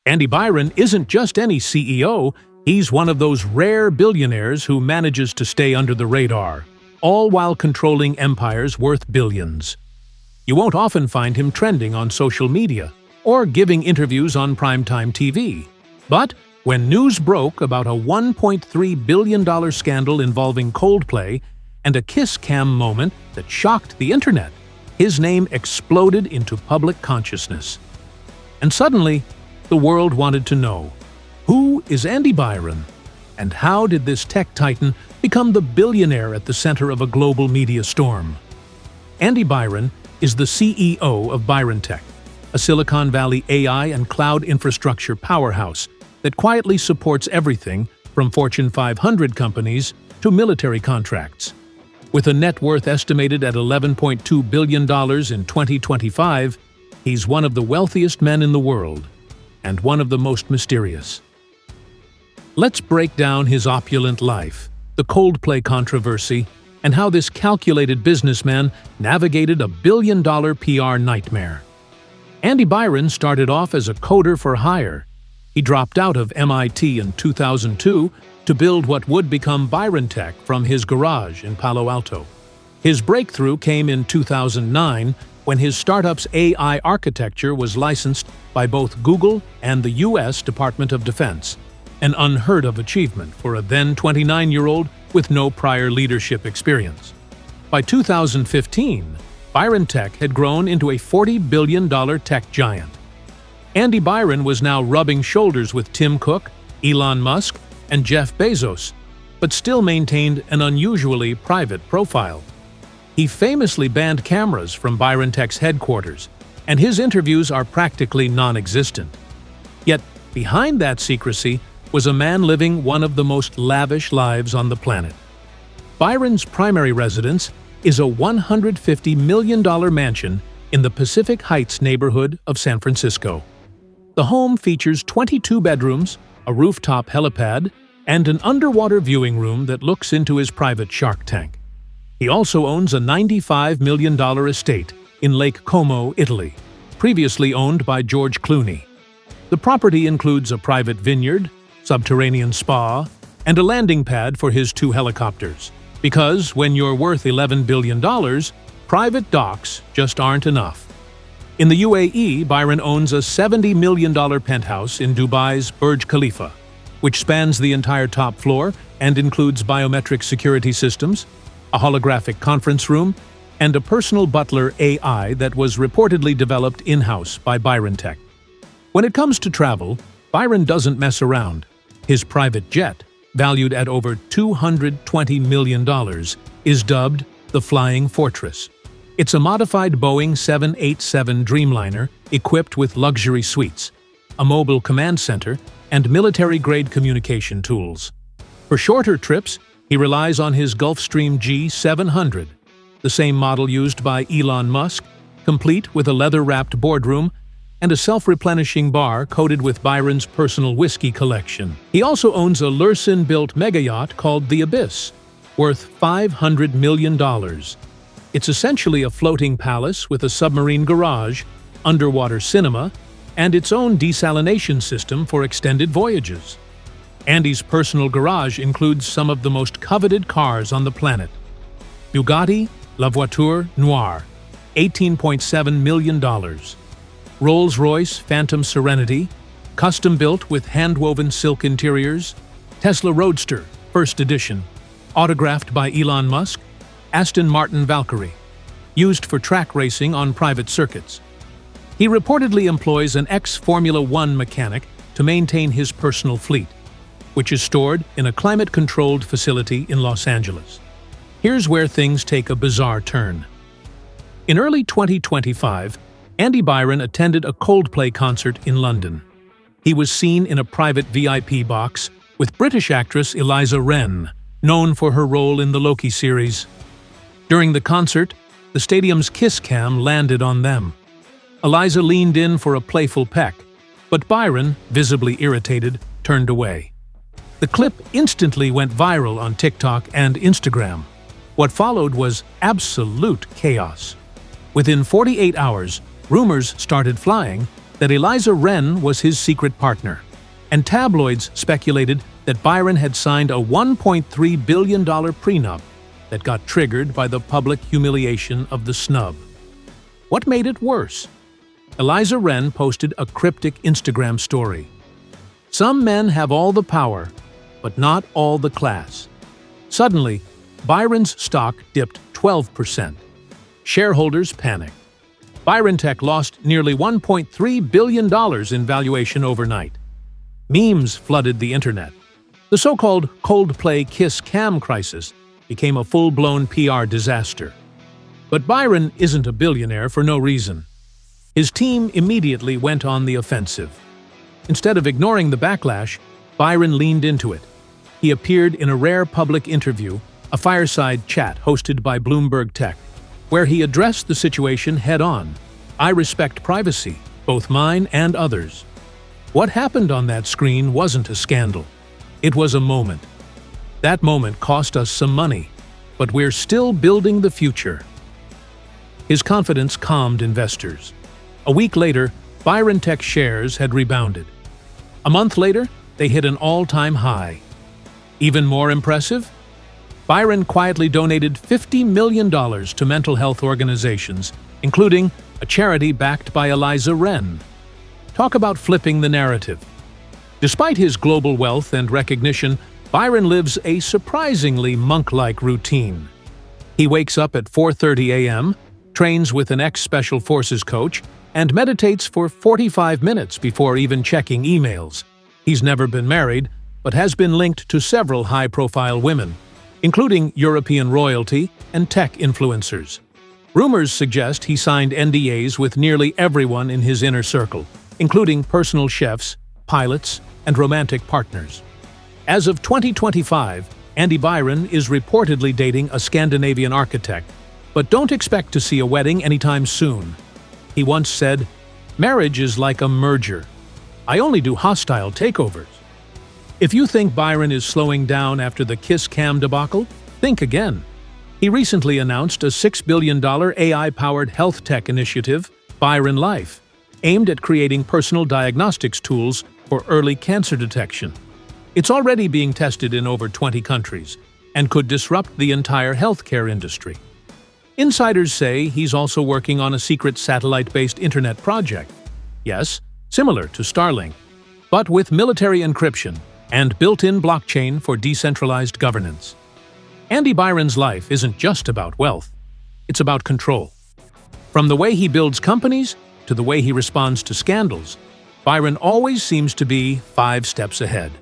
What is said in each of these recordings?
Andy Byron isn't just any CEO, he's one of those rare billionaires who manages to stay under the radar, all while controlling empires worth billions. You won't often find him trending on social media or giving interviews on primetime TV. But when news broke about a $1.3 billion scandal involving Coldplay and a kiss cam moment that shocked the internet, his name exploded into public consciousness. And suddenly, the world wanted to know, who is Andy Byron? And how did this tech titan become the billionaire at the center of a global media storm? Andy Byron is the CEO of Byron Tech, a Silicon Valley AI and cloud infrastructure powerhouse that quietly supports everything from Fortune 500 companies to military contracts. With a net worth estimated at $11.2 billion in 2025, he's one of the wealthiest men in the world, and one of the most mysterious. Let's break down his opulent life, the Coldplay controversy, and how this calculated businessman navigated a billion-dollar PR nightmare. Andy Byron started off as a coder for hire. He dropped out of MIT in 2002 to build what would become Byron Tech from his garage in Palo Alto. His breakthrough came in 2009 when his startup's AI architecture was licensed by both Google and the U.S. Department of Defense, an unheard-of achievement for a then 29-year-old with no prior leadership experience. By 2015, Byron Tech had grown into a $40 billion tech giant. Andy Byron was now rubbing shoulders with Tim Cook, Elon Musk, and Jeff Bezos, but still maintained an unusually private profile. He famously banned cameras from Byron Tech's headquarters, and his interviews are practically non-existent. Yet, behind that secrecy was a man living one of the most lavish lives on the planet. Byron's primary residence is a $150 million mansion in the Pacific Heights neighborhood of San Francisco. The home features 22 bedrooms, a rooftop helipad, and an underwater viewing room that looks into his private shark tank. He also owns a $95 million estate in Lake Como, Italy, previously owned by George Clooney. The property includes a private vineyard, subterranean spa, and a landing pad for his 2 helicopters. Because when you're worth $11 billion, private docks just aren't enough. In the UAE, Byron owns a $70 million penthouse in Dubai's Burj Khalifa, which spans the entire top floor and includes biometric security systems, a holographic conference room, and a personal butler AI that was reportedly developed in-house by Byron Tech. When it comes to travel, Byron doesn't mess around. His private jet, valued at over $220 million, is dubbed the Flying Fortress. It's a modified Boeing 787 Dreamliner equipped with luxury suites, a mobile command center, and military-grade communication tools. For shorter trips, he relies on his Gulfstream G700, the same model used by Elon Musk, complete with a leather-wrapped boardroom and a self-replenishing bar coated with Byron's personal whiskey collection. He also owns a Lursen-built mega-yacht called the Abyss, worth $500 million. It's essentially a floating palace with a submarine garage, underwater cinema, and its own desalination system for extended voyages. Andy's personal garage includes some of the most coveted cars on the planet. Bugatti La Voiture Noire, $18.7 million. Rolls-Royce Phantom Serenity, custom-built with hand-woven silk interiors. Tesla Roadster, first edition, autographed by Elon Musk. Aston Martin Valkyrie, used for track racing on private circuits. He reportedly employs an ex-Formula One mechanic to maintain his personal fleet, which is stored in a climate-controlled facility in Los Angeles. Here's where things take a bizarre turn. In early 2025, Andy Byron attended a Coldplay concert in London. He was seen in a private VIP box with British actress Eliza Wren, known for her role in the Loki series. During the concert, the stadium's kiss cam landed on them. Eliza leaned in for a playful peck, but Byron, visibly irritated, turned away. The clip instantly went viral on TikTok and Instagram. What followed was absolute chaos. Within 48 hours, rumors started flying that Eliza Wren was his secret partner, and tabloids speculated that Byron had signed a $1.3 billion prenup that got triggered by the public humiliation of the snub. What made it worse? Eliza Wren posted a cryptic Instagram story. "Some men have all the power, but not all the class." Suddenly, Byron's stock dipped 12%. Shareholders panicked. Byron Tech lost nearly $1.3 billion in valuation overnight. Memes flooded the internet. The so-called Coldplay Kiss Cam crisis became a full-blown PR disaster. But Byron isn't a billionaire for no reason. His team immediately went on the offensive. Instead of ignoring the backlash, Byron leaned into it. He appeared in a rare public interview, a fireside chat hosted by Bloomberg Tech, where he addressed the situation head-on. "I respect privacy, both mine and others." What happened on that screen wasn't a scandal. It was a moment. That moment cost us some money, but we're still building the future. His confidence calmed investors. A week later, Byron Tech shares had rebounded. A month later, they hit an all-time high. Even more impressive? Byron quietly donated $50 million to mental health organizations, including a charity backed by Eliza Wren. Talk about flipping the narrative. Despite his global wealth and recognition, Byron lives a surprisingly monk-like routine. He wakes up at 4:30 a.m., trains with an ex-Special Forces coach, and meditates for 45 minutes before even checking emails. He's never been married, but has been linked to several high-profile women, including European royalty and tech influencers. Rumors suggest he signed NDAs with nearly everyone in his inner circle, including personal chefs, pilots, and romantic partners. As of 2025, Andy Byron is reportedly dating a Scandinavian architect, but don't expect to see a wedding anytime soon. He once said, "Marriage is like a merger. I only do hostile takeovers." If you think Byron is slowing down after the Kiss Cam debacle, think again. He recently announced a $6 billion AI-powered health tech initiative, Byron Life, aimed at creating personal diagnostics tools for early cancer detection. It's already being tested in over 20 countries and could disrupt the entire healthcare industry. Insiders say he's also working on a secret satellite-based internet project. Yes, similar to Starlink, but with military encryption and built-in blockchain for decentralized governance. Andy Byron's life isn't just about wealth. It's about control. From the way he builds companies to the way he responds to scandals, Byron always seems to be 5 steps ahead.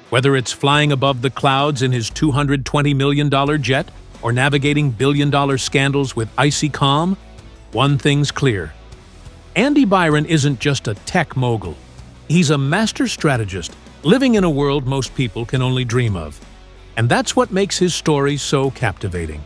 Whether it's flying above the clouds in his $220 million jet or navigating billion-dollar scandals with icy calm, one thing's clear. Andy Byron isn't just a tech mogul. He's a master strategist, living in a world most people can only dream of. And that's what makes his story so captivating.